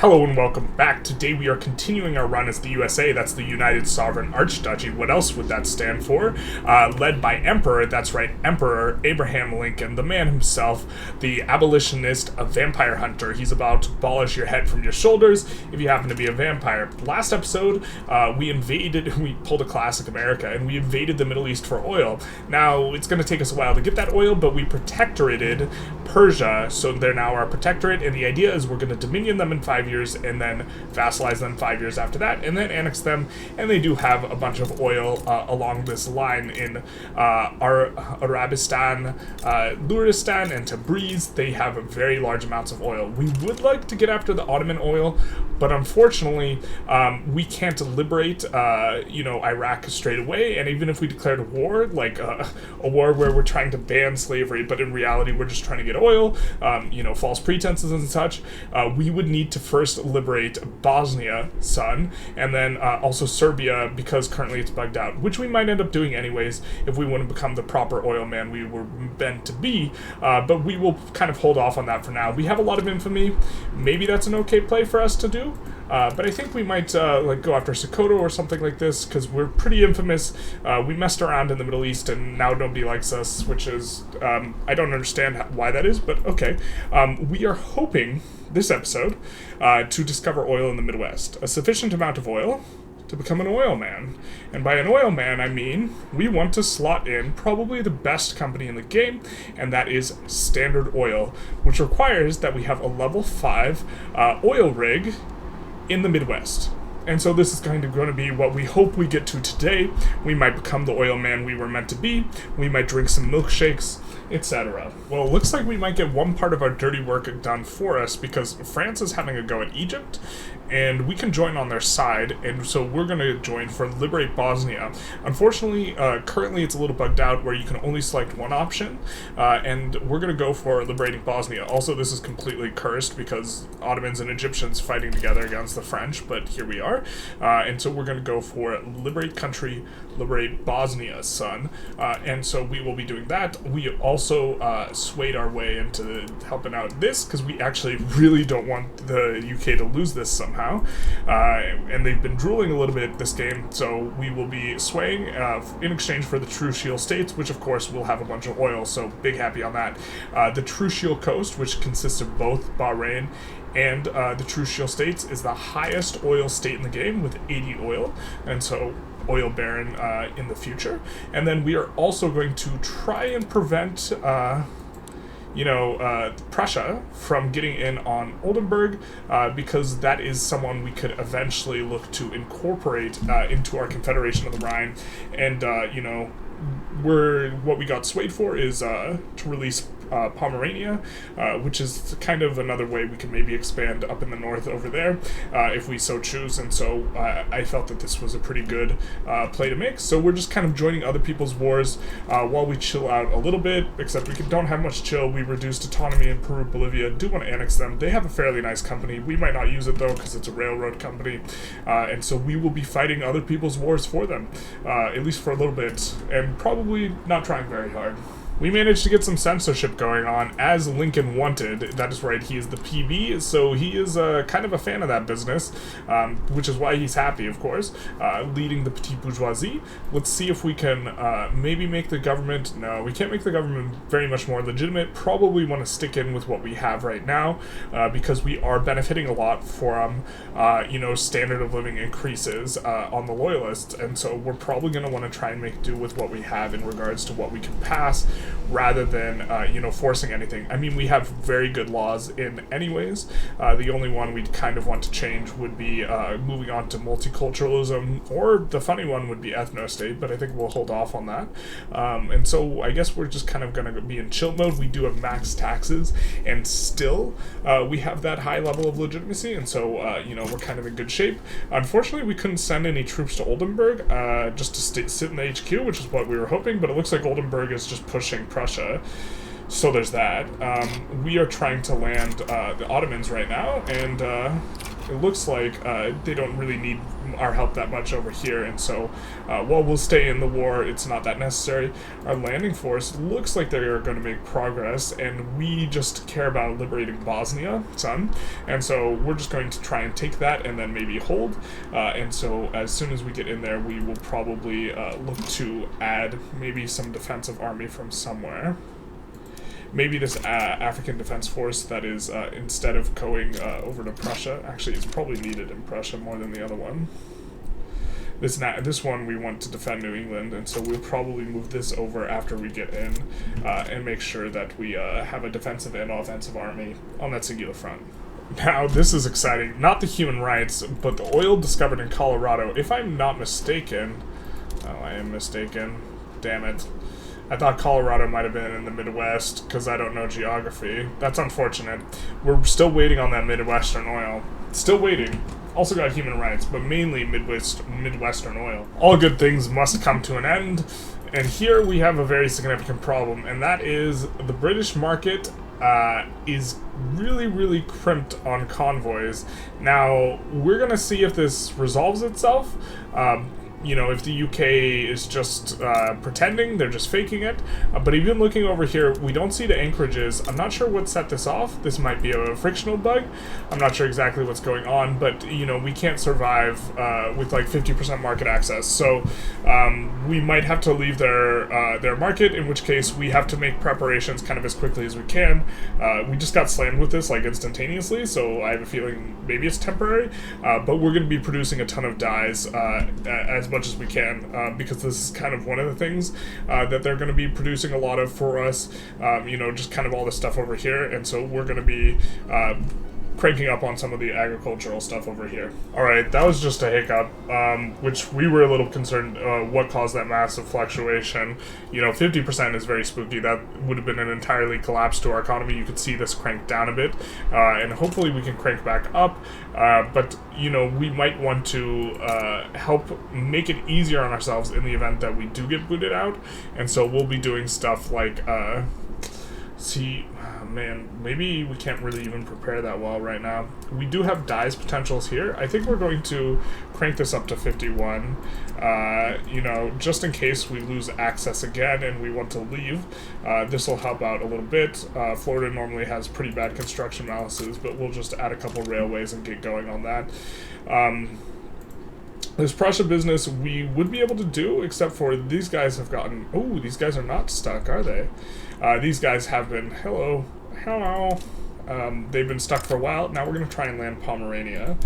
Hello and welcome back. Today we are continuing our run as the USA, that's the United Sovereign Archduchy. What else would that stand for? Led by Emperor, that's right, Emperor Abraham Lincoln, the man himself, the abolitionist, a vampire hunter. He's about to abolish your head from your shoulders if you happen to be a vampire. Last episode, we pulled a classic America, and we invaded the Middle East for oil. Now, it's going to take us a while to get that oil, but we protectorated Persia, so they're now our protectorate, and the idea is we're going to dominion them in 5 years and then vassalize them 5 years after that and then annex them, and they do have a bunch of oil along this line in Arabistan, Luristan, and Tabriz. They have very large amounts of oil. We would like to get after the Ottoman oil, but unfortunately we can't liberate Iraq straight away, and even if we declared a war, like a war where we're trying to ban slavery, but in reality we're just trying to get oil, false pretenses and such, we would need to first liberate Bosnia, and then also Serbia, because currently it's bugged out, which we might end up doing anyways if we want to become the proper oil man we were meant to be, but we will kind of hold off on that for now. We have a lot of infamy. Maybe that's an okay play for us to do, but I think we might go after Sokoto or something like this, because we're pretty infamous. We messed around in the Middle East and now nobody likes us, which is, I don't understand why that is, but okay. We are hoping this episode to discover oil in the Midwest, a sufficient amount of oil to become an oil man. And by an oil man, I mean we want to slot in probably the best company in the game, and that is Standard Oil, which requires that we have a level 5 oil rig in the Midwest. And so this is going to be what we hope we get to today. We might become the oil man we were meant to be. We might drink some milkshakes, etc. Well, it looks like we might get one part of our dirty work done for us, because France is having a go at Egypt, and we can join on their side, and so we're going to join for Liberate Bosnia. Unfortunately, currently it's a little bugged out where you can only select one option, and we're going to go for Liberating Bosnia. Also, this is completely cursed because Ottomans and Egyptians fighting together against the French, but here we are. And so we're going to go for Liberate Country, Liberate Bosnia, and so we will be doing that. We also swayed our way into helping out this, because we actually really don't want the UK to lose this somehow. And they've been drooling a little bit this game, so we will be swaying in exchange for the True Shield States, which of course will have a bunch of oil, so big happy on that. The True Shield Coast, which consists of both Bahrain and the True Shield States, is the highest oil state in the game with 80 oil, and so oil baron in the future. And then we are also going to try and prevent Prussia from getting in on Oldenburg, because that is someone we could eventually look to incorporate into our Confederation of the Rhine. And what we got swayed for is to release Pomerania, which is kind of another way we can maybe expand up in the north over there, if we so choose. And so I felt that this was a pretty good play to make. So we're just kind of joining other people's wars while we chill out a little bit, except we don't have much chill. We reduced autonomy in Peru, Bolivia, do want to annex them. They have a fairly nice company. We might not use it though, because it's a railroad company, and so we will be fighting other people's wars for them, at least for a little bit, and probably not trying very hard. We managed to get some censorship going on, as Lincoln wanted. That is right, he is the PB, so he is kind of a fan of that business, which is why he's happy, of course, leading the petite bourgeoisie. Let's see if we can maybe make the government... No, we can't make the government very much more legitimate. Probably want to stick in with what we have right now, because we are benefiting a lot from, standard of living increases on the Loyalists, and so we're probably going to want to try and make do with what we have in regards to what we can pass, rather than, forcing anything. I mean, we have very good laws in anyways. The only one we'd kind of want to change would be moving on to multiculturalism, or the funny one would be ethno-state, but I think we'll hold off on that. And so I guess we're just kind of going to be in chill mode. We do have max taxes, and still we have that high level of legitimacy, and so, we're kind of in good shape. Unfortunately, we couldn't send any troops to Oldenburg, just to sit in the HQ, which is what we were hoping, but it looks like Oldenburg is just pushing Prussia, so there's that. We are trying to land the Ottomans right now, and it looks like they don't really need our help that much over here, and so while we'll stay in the war, it's not that necessary. Our landing force looks like they're going to make progress, and we just care about liberating Bosnia, son, and so we're just going to try and take that and then maybe hold, and so as soon as we get in there, we will probably look to add maybe some defensive army from somewhere. Maybe this African Defense Force that is, instead of going over to Prussia, actually it's probably needed in Prussia more than the other one. This one we want to defend New England, and so we'll probably move this over after we get in and make sure that we have a defensive and offensive army on that singular front. Now, this is exciting. Not the human rights, but the oil discovered in Colorado. If I'm not mistaken... Oh, I am mistaken. Damn it. I thought Colorado might have been in the Midwest, because I don't know geography. That's unfortunate. We're still waiting on that Midwestern oil. Still waiting. Also got human rights, but mainly Midwestern oil. All good things must come to an end, and here we have a very significant problem, and that is the British market is really, really crimped on convoys. Now, we're going to see if this resolves itself. You know, if the UK is just pretending, they're just faking it. But even looking over here, we don't see the anchorages. I'm not sure what set this off. This might be a frictional bug. I'm not sure exactly what's going on, but, you know, we can't survive with like 50% market access. So we might have to leave their market, in which case we have to make preparations kind of as quickly as we can. We just got slammed with this like instantaneously, so I have a feeling maybe it's temporary, but we're going to be producing a ton of dyes as much as we can, because this is kind of one of the things that they're going to be producing a lot of for us, you know, just kind of all this stuff over here, and so we're going to be cranking up on some of the agricultural stuff over here. Alright, that was just a hiccup, which we were a little concerned what caused that massive fluctuation. You know, 50% is very spooky. That would have been an entirely collapse to our economy. You could see this crank down a bit, and hopefully we can crank back up, but, you know, we might want to help make it easier on ourselves in the event that we do get booted out, and so we'll be doing stuff like, man, maybe we can't really even prepare that well right now. We do have dyes potentials here. I think we're going to crank this up to 51, you know, just in case we lose access again and we want to leave. This will help out a little bit. Florida normally has pretty bad construction balances, but we'll just add a couple railways and get going on that. This Prussia business we would be able to do, except for these guys have gotten... Oh, these guys are not stuck, are they? These guys have been... Hello. They've been stuck for a while. Now we're going to try and land Pomerania.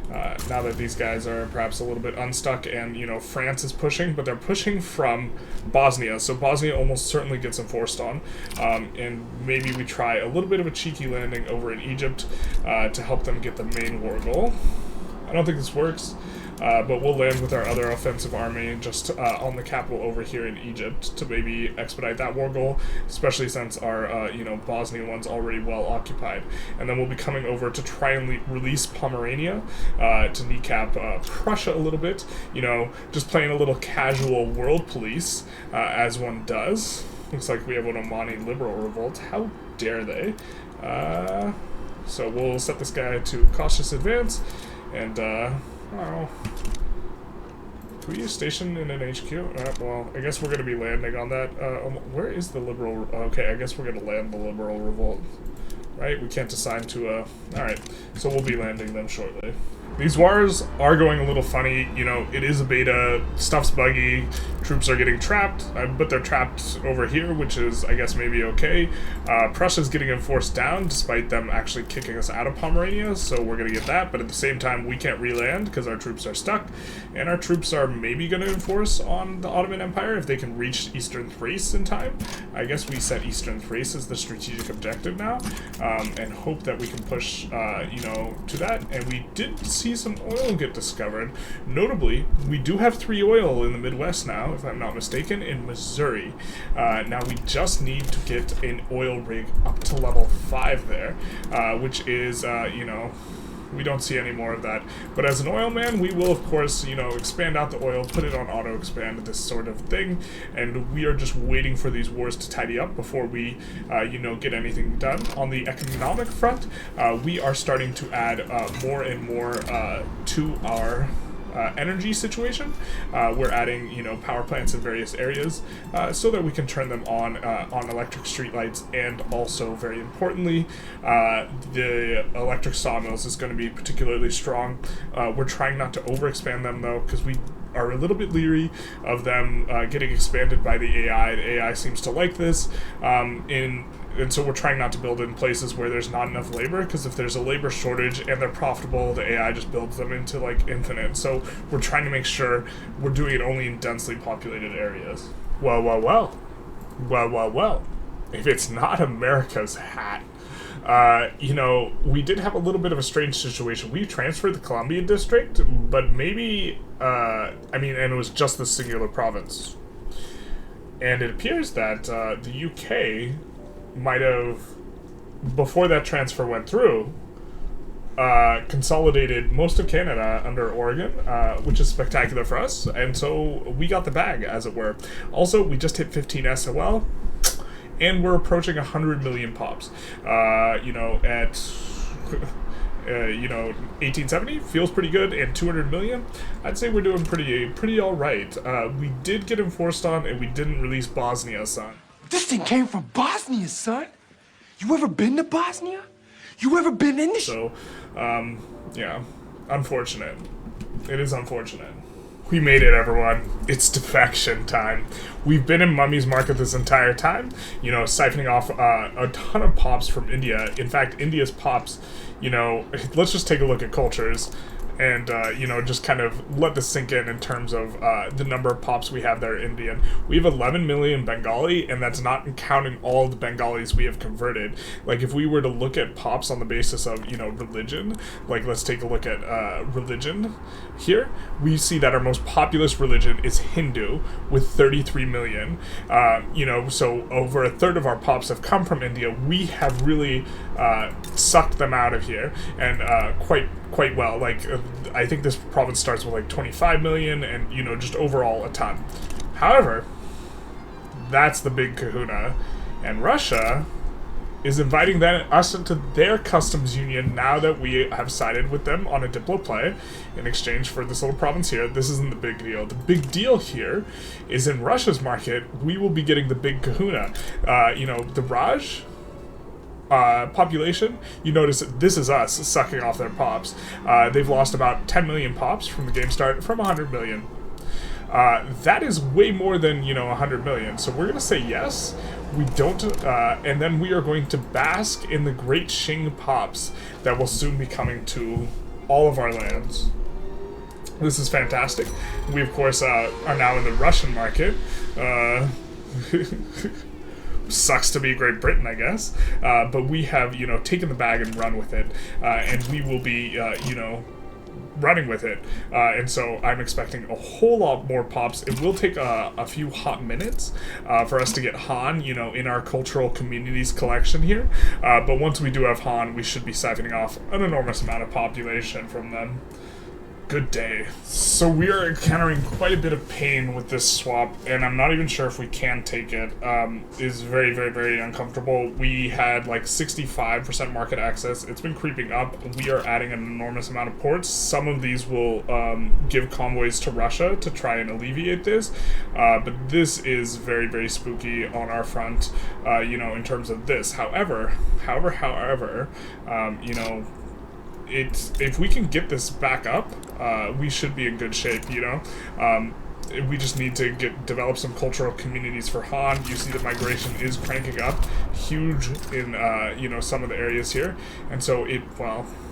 Now that these guys are perhaps a little bit unstuck, and, you know, France is pushing, but they're pushing from Bosnia, so Bosnia almost certainly gets enforced on. And maybe we try a little bit of a cheeky landing over in Egypt to help them get the main war goal. I don't think this works. But we'll land with our other offensive army just on the capital over here in Egypt to maybe expedite that war goal, especially since our, you know, Bosnia one's already well occupied. And then we'll be coming over to try and release Pomerania to kneecap Prussia a little bit, you know, just playing a little casual world police, as one does. Looks like we have an Omani liberal revolt. How dare they? So we'll set this guy to cautious advance, and, oh. Can we station in an HQ? Well, I guess we're going to be landing on that. Where is the liberal... Okay, I guess we're going to land the liberal revolt. Right? We can't assign to a... Alright, so we'll be landing them shortly. These wars are going a little funny. You know, it is a beta, stuff's buggy, troops are getting trapped, but they're trapped over here, which is, I guess, maybe okay. Prussia's getting enforced down, despite them actually kicking us out of Pomerania, so we're going to get that, but at the same time, we can't re-land, because our troops are stuck, and our troops are maybe going to enforce on the Ottoman Empire if they can reach Eastern Thrace in time. I guess we set Eastern Thrace as the strategic objective now, and hope that we can push, you know, to that, and we did see some oil get discovered. Notably, we do have 3 oil in the Midwest now, if I'm not mistaken, in Missouri. Now we just need to get an oil rig up to level 5 there, which is, you know, we don't see any more of that. But as an oil man, we will, of course, you know, expand out the oil, put it on auto-expand, this sort of thing, and we are just waiting for these wars to tidy up before we, you know, get anything done. On the economic front, we are starting to add more and more to our energy situation. We're adding, you know, power plants in various areas so that we can turn them on electric streetlights, and also, very importantly, the electric sawmills is going to be particularly strong. We're trying not to overexpand them, though, because we are a little bit leery of them getting expanded by the AI. The AI seems to like this, and so we're trying not to build in places where there's not enough labor, because if there's a labor shortage and they're profitable, the AI just builds them into, like, infinite. So we're trying to make sure we're doing it only in densely populated areas. Well, well, well. Well, well, well. If it's not America's hat. You know, we did have a little bit of a strange situation. We transferred the Columbia District, but maybe, I mean, and it was just the singular province. And it appears that the UK might have, before that transfer went through, consolidated most of Canada under Oregon, which is spectacular for us, and so we got the bag, as it were. Also, we just hit 15 SOL, and we're approaching 100 million pops. You know, at you know, 1870 feels pretty good, and 200 million, I'd say we're doing pretty all right. We did get enforced on, and we didn't release Bosnia, son. This thing came from Bosnia, son. You ever been to Bosnia? You ever been in this? So, yeah, unfortunate. It is unfortunate. We made it, everyone. It's defection time. We've been in Mummy's Market this entire time, you know, siphoning off a ton of pops from India. In fact, India's pops, you know, let's just take a look at cultures and, you know, just kind of let this sink in terms of the number of pops we have there Indian. We have 11 million Bengali, and that's not counting all the Bengalis we have converted. Like, if we were to look at pops on the basis of, you know, religion, like, let's take a look at religion here, we see that our most populous religion is Hindu, with 33 million. You know, so over a third of our pops have come from India. We have really sucked them out of here, and quite well. Like, I think this province starts with like 25 million, and, you know, just overall a ton. However, that's the big kahuna, and Russia is inviting us into their customs union now that we have sided with them on a Diplo play in exchange for this little province here. This isn't the big deal. The big deal here is in Russia's market, we will be getting the big kahuna. You know, the Raj population, you notice that this is us sucking off their pops. They've lost about 10 million pops from the game start, from 100 million. That is way more than, you know, 100 million. So we're going to say yes. We don't, and then we are going to bask in the great Qing pops that will soon be coming to all of our lands. This is fantastic. We, of course, are now in the Russian market. Sucks to be Great Britain, I guess. But we have, you know, taken the bag and run with it. And we will be, you know, running with it. And so I'm expecting a whole lot more pops. It will take a few hot minutes for us to get Han, you know, in our cultural communities collection here. But once we do have Han, we should be siphoning off an enormous amount of population from them. Good day. So we are encountering quite a bit of pain with this swap, and I'm not even sure if we can take it. It's very, very, very uncomfortable. We had like 65% market access. It's been creeping up. We are adding an enormous amount of ports. Some of these will give convoys to Russia to try and alleviate this, but this is very, very spooky on our front, you know, in terms of this. However, you know, if we can get this back up, we should be in good shape, you know? We just need to develop some cultural communities for Han. You see the migration is cranking up huge in, you know, some of the areas here. And so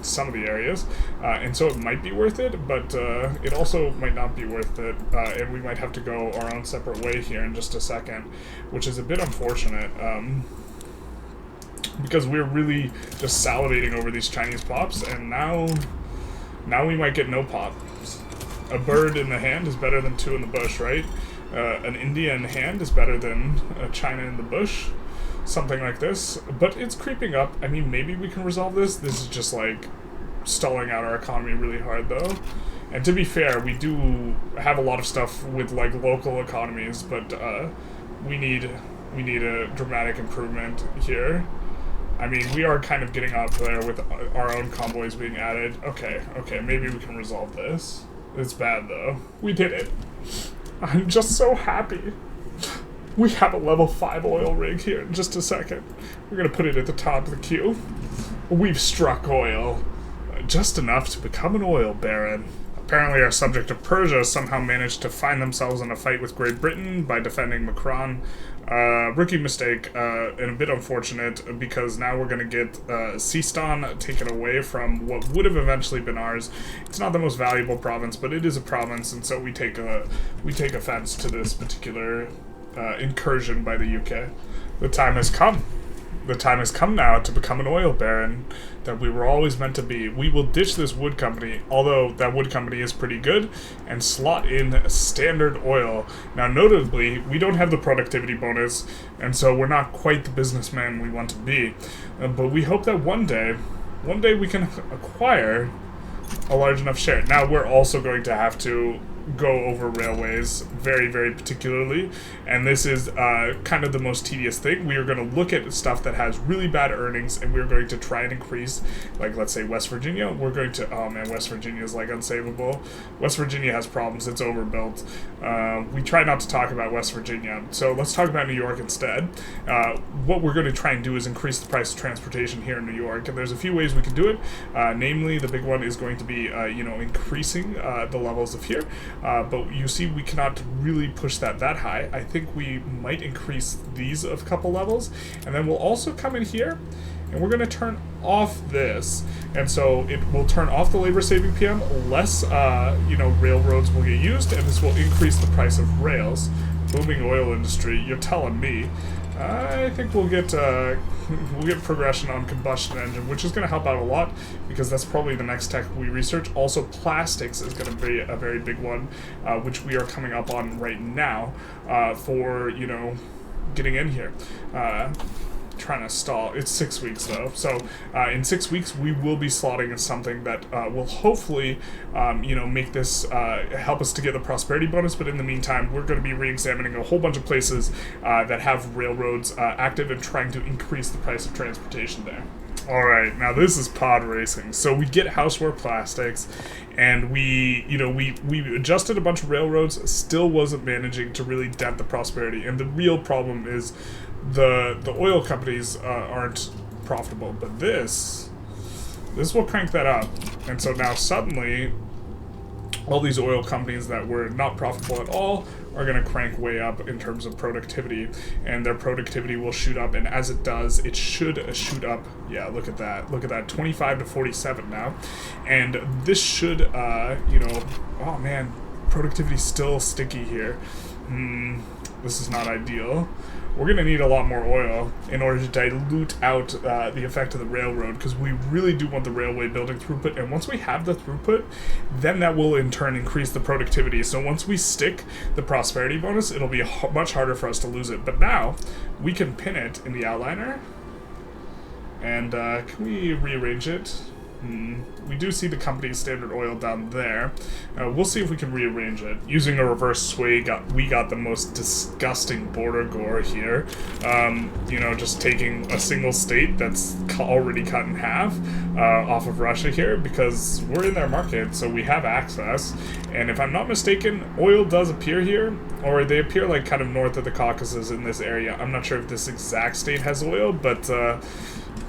some of the areas. And so it might be worth it, but it also might not be worth it. And we might have to go our own separate way here in just a second, which is a bit unfortunate. Because we're really just salivating over these Chinese pops, and now we might get no pops. A bird in the hand is better than two in the bush, right? An India in the hand is better than a China in the bush. Something like this. But it's creeping up. I mean, maybe we can resolve this. This is just like stalling out our economy really hard, though. And to be fair, we do have a lot of stuff with, like, local economies, but we need a dramatic improvement here. I mean, we are kind of getting up there with our own convoys being added. Okay, maybe we can resolve this. It's bad, though. We did it. I'm just so happy. We have a level 5 oil rig here in just a second. We're gonna put it at the top of the queue. We've struck oil. Just enough to become an oil baron. Apparently our subject of Persia somehow managed to find themselves in a fight with Great Britain by defending Macron. Rookie mistake, and a bit unfortunate, because now we're going to get Sistan taken away from what would have eventually been ours. It's not the most valuable province, but it is a province, and so we take offense to this particular incursion by the UK. The time has come. The time has come now to become an oil baron that we were always meant to be. We will ditch this wood company, although that wood company is pretty good, and slot in Standard Oil. Now, notably, we don't have the productivity bonus, and so we're not quite the businessman we want to be. But we hope that one day we can acquire a large enough share. Now, we're also going to have to go over railways very, very particularly, and this is kind of the most tedious thing. We are going to look at stuff that has really bad earnings, and we're going to try and increase, like, let's say West Virginia. We're going to, oh man, West Virginia is like unsavable. West Virginia has problems. It's overbuilt. We try not to talk about West Virginia, so let's talk about New York instead. What we're going to try and do is increase the price of transportation here in New York, and there's a few ways we can do it. Namely, the big one is going to be, increasing the levels of here. But you see, we cannot really push that high. I think we might increase these a couple levels, and then we'll also come in here, and we're going to turn off this. And so it will turn off the labor-saving PM, less, railroads will get used, and this will increase the price of rails. Booming oil industry, you're telling me. I think we'll get progression on combustion engine, which is going to help out a lot, because that's probably the next tech we research. Also, plastics is going to be a very big one, which we are coming up on right now for, getting in here. Trying to stall. It's 6 weeks though, so in 6 weeks we will be slotting something that will hopefully make this help us to get the prosperity bonus. But in the meantime, we're going to be re-examining a whole bunch of places that have railroads active and trying to increase the price of transportation there. Alright, now this is pod racing. So we get houseware plastics, and we adjusted a bunch of railroads, still wasn't managing to really dent the prosperity. And the real problem is the oil companies aren't profitable, but this will crank that up. And so now suddenly all these oil companies that were not profitable at all are going to crank way up in terms of productivity, and their productivity will shoot up, and as it does, it should shoot up. Yeah, look at that, 25 to 47 now, and this should, oh man, productivity's still sticky here. This is not ideal. We're going to need a lot more oil in order to dilute out the effect of the railroad, because we really do want the railway building throughput, and once we have the throughput, then that will in turn increase the productivity. So once we stick the prosperity bonus, it'll be much harder for us to lose it. But now, we can pin it in the outliner, and can we rearrange it? We do see the company's Standard Oil down there. We'll see if we can rearrange it. Using a reverse sway, we got the most disgusting border gore here. Just taking a single state that's already cut in half off of Russia here, because we're in their market, so we have access. And if I'm not mistaken, oil does appear here, or they appear like kind of north of the Caucasus in this area. I'm not sure if this exact state has oil, but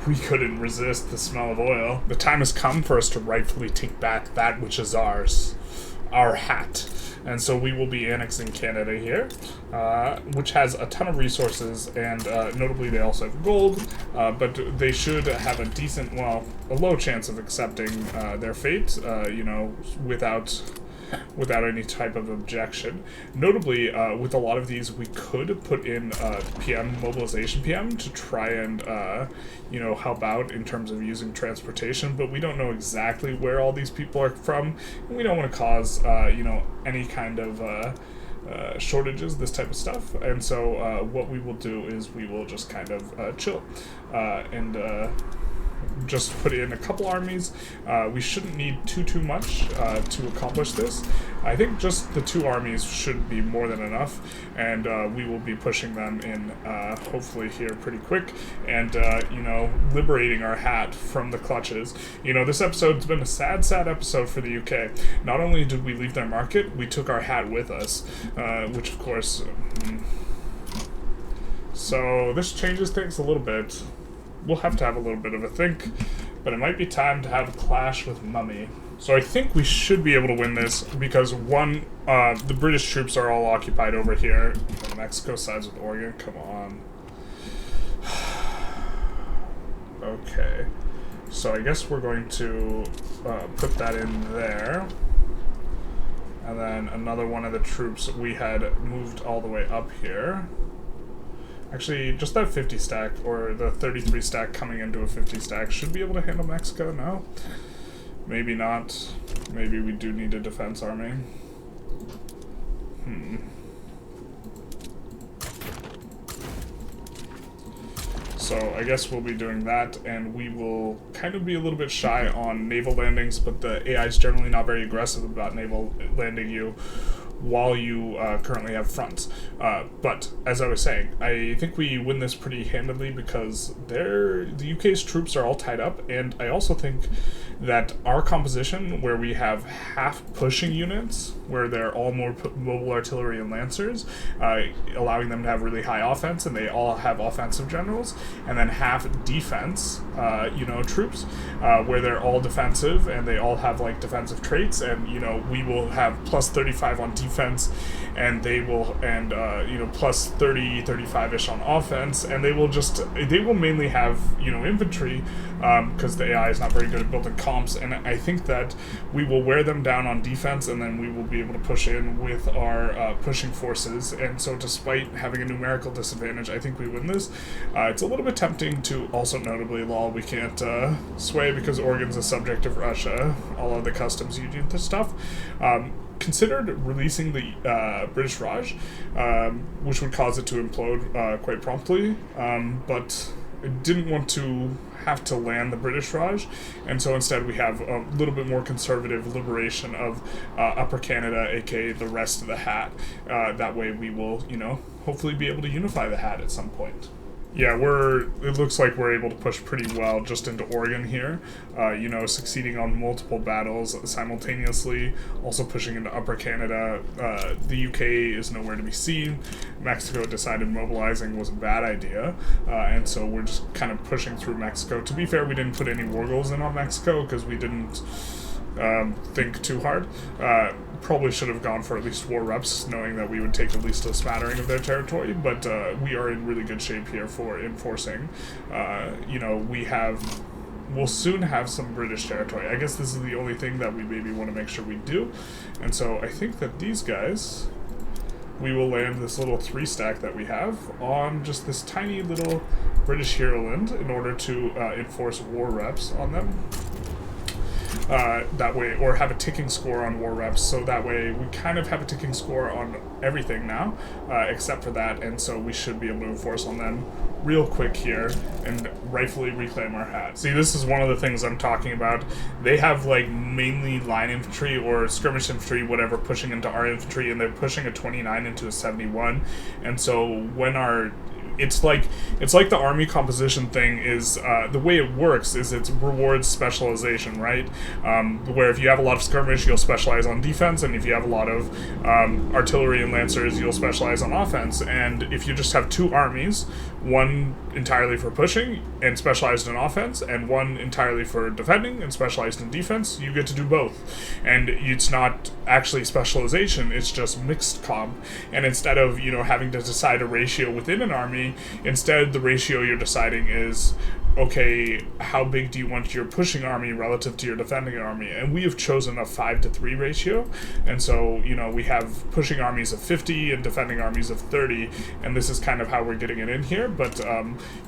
we couldn't resist the smell of oil. The time has come for us to rightfully take back that which is ours, our hat. And so we will be annexing Canada here, which has a ton of resources, and notably they also have gold, but they should have a decent, a low chance of accepting their fate, without any type of objection. Notably, with a lot of these, we could put in PM, mobilization PM, to try and, help out in terms of using transportation, but we don't know exactly where all these people are from, and we don't want to cause, any kind of shortages, this type of stuff. And so what we will do is we will just kind of chill, and just put in a couple armies. We shouldn't need too much to accomplish this. I think just the 2 armies should be more than enough, and we will be pushing them in hopefully here pretty quick, and you know, liberating our hat from the clutches. You know, this episode's been a sad episode for the UK. Not only did we leave their market, we took our hat with us, which of course... So this changes things a little bit. We'll have to have a little bit of a think, but it might be time to have a clash with Mummy. So I think we should be able to win this because one, the British troops are all occupied over here. Mexico sides with Oregon, come on. Okay, so I guess we're going to put that in there. And then another one of the troops we had moved all the way up here. Actually, just that 50 stack, or the 33 stack coming into a 50 stack, should be able to handle Mexico, no? Maybe not. Maybe we do need a defense army. So I guess we'll be doing that, and we will kind of be a little bit shy on naval landings, but the AI is generally not very aggressive about naval landing you while you currently have fronts. But, as I was saying, I think we win this pretty handily because the UK's troops are all tied up, and I also think that our composition, where we have half pushing units, where they're all more mobile artillery and lancers, allowing them to have really high offense, and they all have offensive generals, and then half defense, you know, troops, where they're all defensive, and they all have, like, defensive traits, and, you know, we will have plus 35 on defense, and they will, and, you know, plus 30, 35-ish on offense, and they will mainly have, you know, infantry, because the AI is not very good at building comps, and I think that we will wear them down on defense, and then we will be able to push in with our pushing forces, and so despite having a numerical disadvantage, I think we win this. It's a little bit tempting to also notably, lol, we can't sway because Oregon's a subject of Russia, all of the customs union stuff. Considered releasing the British Raj, which would cause it to implode quite promptly, but I didn't want to have to land the British Raj, and so instead we have a little bit more conservative liberation of Upper Canada, aka the rest of the hat. That way we will, you know, hopefully be able to unify the hat at some point. Yeah, it looks like we're able to push pretty well just into Oregon here, you know, succeeding on multiple battles simultaneously, also pushing into Upper Canada. The UK is nowhere to be seen. Mexico decided mobilizing was a bad idea, and so we're just kind of pushing through Mexico. To be fair, we didn't put any war goals in on Mexico because we didn't think too hard. Probably should have gone for at least war reps, knowing that we would take at least a smattering of their territory, but we are in really good shape here for enforcing. You know, we'll soon have some British territory. I guess this is the only thing that we maybe want to make sure we do, and so I think that these guys, we will land this little 3-stack that we have on just this tiny little British hero land in order to enforce war reps on them. That way, or have a ticking score on war reps, so that way we kind of have a ticking score on everything now, except for that, and so we should be able to enforce on them real quick here and rightfully reclaim our hat. See, this is one of the things I'm talking about. They have, like, mainly line infantry or skirmish infantry, whatever, pushing into our infantry, and they're pushing a 29 into a 71, and so when our... It's like the army composition thing is, the way it works is it rewards specialization, right? Where if you have a lot of skirmish, you'll specialize on defense, and if you have a lot of artillery and lancers, you'll specialize on offense. And if you just have 2 armies, one entirely for pushing and specialized in offense, and one entirely for defending and specialized in defense, you get to do both. And it's not actually specialization, it's just mixed comp. And instead of, you know, having to decide a ratio within an army, instead the ratio you're deciding is, okay, how big do you want your pushing army relative to your defending army? And we have chosen a 5-to-3 ratio, and so, you know, we have pushing armies of 50 and defending armies of 30, and this is kind of how we're getting it in here. But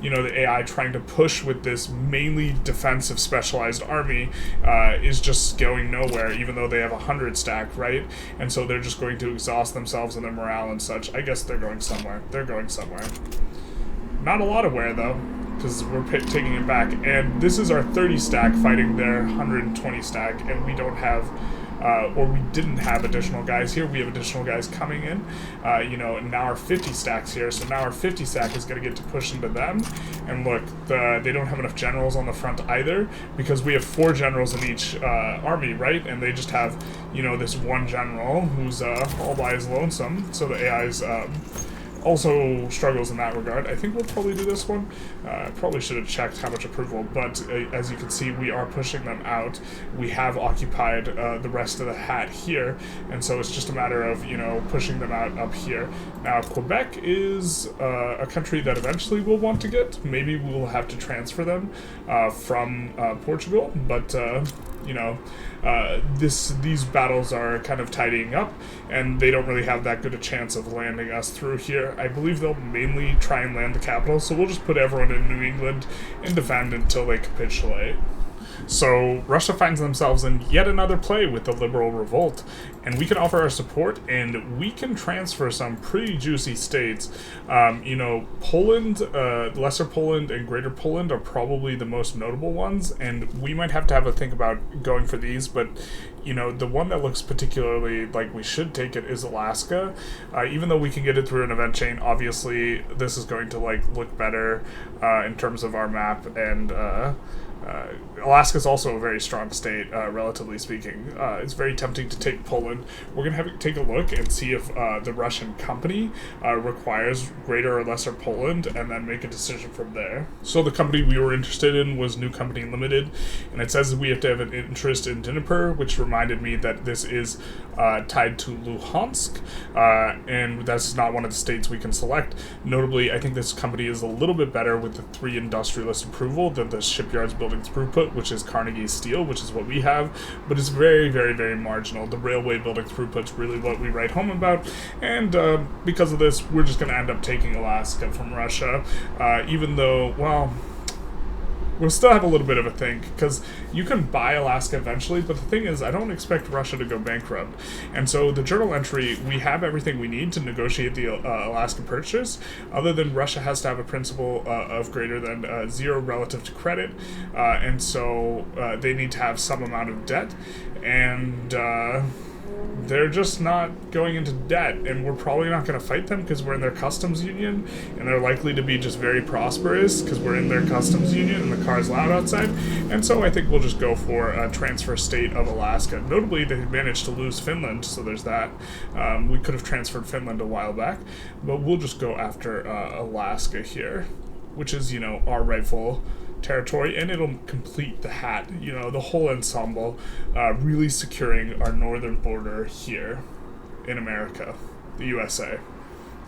you know, the AI trying to push with this mainly defensive specialized army is just going nowhere, even though they have 100 stack, right? And so they're just going to exhaust themselves and their morale and such. I guess they're going somewhere. Not a lot of where, though. because we're taking it back. And this is our 30 stack fighting their 120 stack, and we don't have, or we didn't have additional guys here. We have additional guys coming in, you know, and now our 50 stacks here. So now our 50 stack is going to get to push into them. And look, they don't have enough generals on the front either, because we have 4 generals in each army, right? And they just have, you know, this one general who's all by his lonesome. So the AI's also struggles in that regard. I think we'll probably do this one. Probably should have checked how much approval, but as you can see, we are pushing them out. We have occupied the rest of the hat here, and so it's just a matter of, you know, pushing them out up here. Now, Quebec is a country that eventually we'll want to get. Maybe we'll have to transfer them from Portugal, but you know, these battles are kind of tidying up, and they don't really have that good a chance of landing us through here. I believe they'll mainly try and land the capital, so we'll just put everyone in New England and defend until they capitulate. So Russia finds themselves in yet another play with the liberal revolt, and we can offer our support, and we can transfer some pretty juicy states. You know, Poland, Lesser Poland, and Greater Poland are probably the most notable ones, and we might have to think about going for these, but you know, the one that looks particularly like we should take it is Alaska. Even though we can get it through an event chain, obviously this is going to like look better in terms of our map, and Alaska is also a very strong state, relatively speaking. It's very tempting to take Poland. We're going to have to take a look and see if the Russian company requires Greater or Lesser Poland, and then make a decision from there. So the company we were interested in was New Company Limited, and it says that we have to have an interest in Dnipro, which reminded me that this is tied to Luhansk, and that's not one of the states we can select. Notably, I think this company is a little bit better with the 3 industrialist approval than the shipyards building throughput, which is Carnegie Steel, which is what we have, but it's very, very, very marginal. The railway building throughput's really what we write home about, and because of this, we're just going to end up taking Alaska from Russia, even though, well, we'll still have a little bit of a think, because you can buy Alaska eventually, but the thing is, I don't expect Russia to go bankrupt. And so the journal entry, we have everything we need to negotiate the Alaska purchase, other than Russia has to have a principal of greater than 0 relative to credit, and so they need to have some amount of debt, and they're just not going into debt, and we're probably not going to fight them because we're in their customs union, and they're likely to be just very prosperous because we're in their customs union and the car's loud outside, and so I think we'll just go for a transfer state of Alaska. Notably, they managed to lose Finland, so there's that. We could have transferred Finland a while back, but we'll just go after Alaska here, which is, you know, our rightful territory, and it'll complete the hat, you know, the whole ensemble, really securing our northern border here in America, the USA.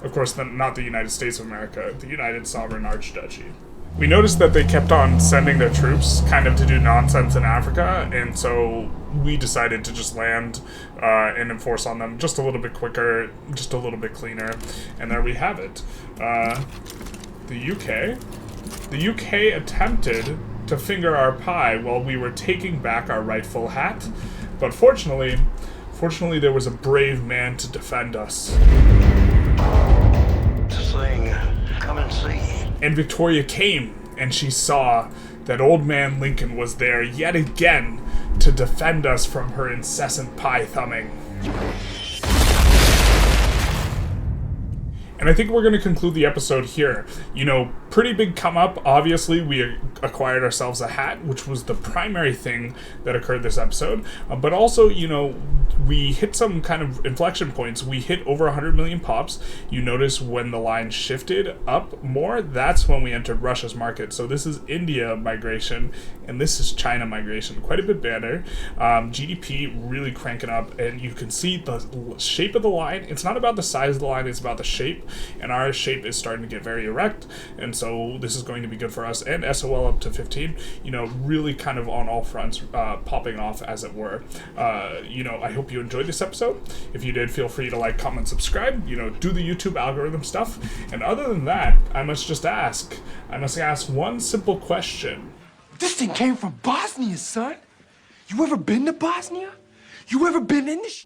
Of course, not the United States of America, the United Sovereign Archduchy. We noticed that they kept on sending their troops kind of to do nonsense in Africa, and so we decided to just land and enforce on them just a little bit quicker, just a little bit cleaner, and there we have it. The UK. The UK attempted to finger our pie while we were taking back our rightful hat, but fortunately there was a brave man to defend us. Sling, come and see. And Victoria came, and she saw that old man Lincoln was there yet again to defend us from her incessant pie thumbing. And I think we're going to conclude the episode here. You know, pretty big come up. Obviously, we acquired ourselves a hat, which was the primary thing that occurred this episode. But also, you know, we hit some kind of inflection points. We hit over 100 million pops. You notice when the line shifted up more, that's when we entered Russia's market. So this is India migration, and this is China migration. Quite a bit better. GDP really cranking up, and you can see the shape of the line. It's not about the size of the line, it's about the shape. And our shape is starting to get very erect, and so this is going to be good for us. And SOL up to 15, you know, really kind of on all fronts, popping off, as it were. You know, I hope you enjoyed this episode. If you did, feel free to like, comment, subscribe, you know, do the YouTube algorithm stuff. And other than that, I must ask one simple question. This thing came from Bosnia, son. You ever been to Bosnia? You ever been in this?